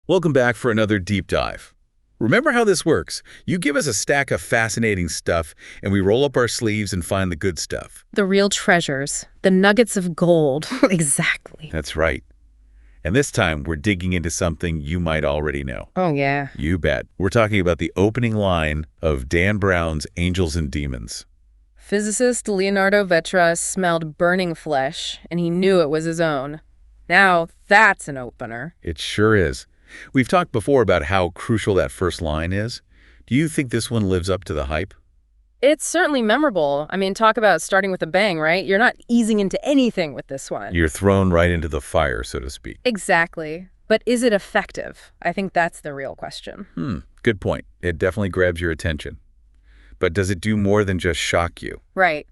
Welcome back for another deep dive. Remember how this works. You give us a stack of fascinating stuff, and we roll up our sleeves and find the good stuff. The real treasures, the nuggets of gold. Exactly. That's right. And this time, we're digging into something you might already know. Oh, yeah. You bet. We're talking about the opening line of Dan Brown's Angels and Demons. Physicist Leonardo Vetra smelled burning flesh, and he knew it was his own. Now, that's an opener. It sure is. We've talked before about how crucial that first line is. Do you think this one lives up to the hype? It's certainly memorable. I mean, talk about starting with a bang, right? You're not easing into anything with this one. You're thrown right into the fire, so to speak. Exactly. But is it effective? I think that's the real question. Good point. It definitely grabs your attention. But does it do more than just shock you? Right.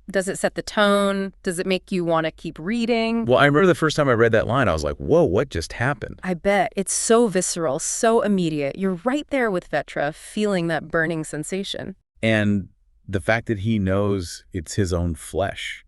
Does it set the tone? Does it make you want to keep reading? Well, I remember the first time I read that line, I was like, whoa, what just happened? I bet. It's so visceral, so immediate. You're right there with Vetra, feeling that burning sensation. And the fact that he knows it's his own flesh,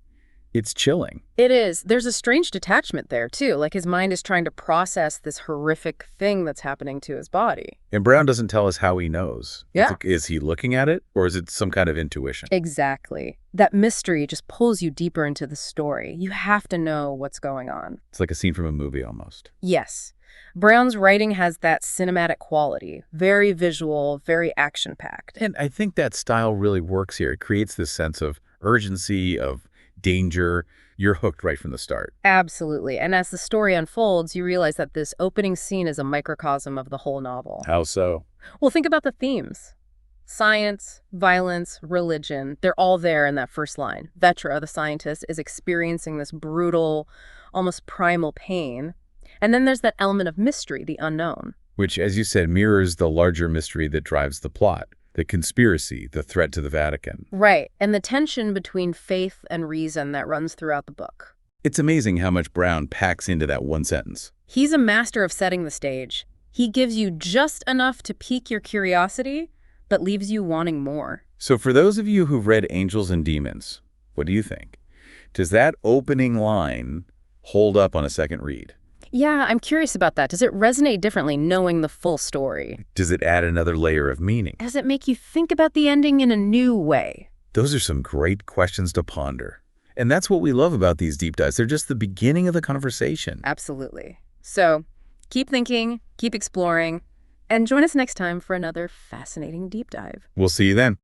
it's chilling. It is. There's a strange detachment there, too. Like his mind is trying to process this horrific thing that's happening to his body. And Brown doesn't tell us how he knows. Yeah. Is he looking at it, or is it some kind of intuition? Exactly. That mystery just pulls you deeper into the story. You have to know what's going on. It's like a scene from a movie almost. Yes. Brown's writing has that cinematic quality. Very visual, very action-packed. And I think that style really works here. It creates this sense of urgency, of danger. You're hooked right from the start. Absolutely. And as the story unfolds, you realize that this opening scene is a microcosm of the whole novel. How so? Well, think about the themes. Science, violence, religion, they're all there in that first line. Vetra, the scientist, is experiencing this brutal, almost primal pain. And then there's that element of mystery, the unknown. Which, as you said, mirrors the larger mystery that drives the plot. The conspiracy, the threat to the Vatican. Right, and the tension between faith and reason that runs throughout the book. It's amazing how much Brown packs into that one sentence. He's a master of setting the stage. He gives you just enough to pique your curiosity, but leaves you wanting more. So for those of you who've read Angels and Demons, what do you think? Does that opening line hold up on a second read? Yeah, I'm curious about that. Does it resonate differently knowing the full story? Does it add another layer of meaning? Does it make you think about the ending in a new way? Those are some great questions to ponder. And that's what we love about these deep dives. They're just the beginning of the conversation. Absolutely. So keep thinking, keep exploring, and join us next time for another fascinating deep dive. We'll see you then.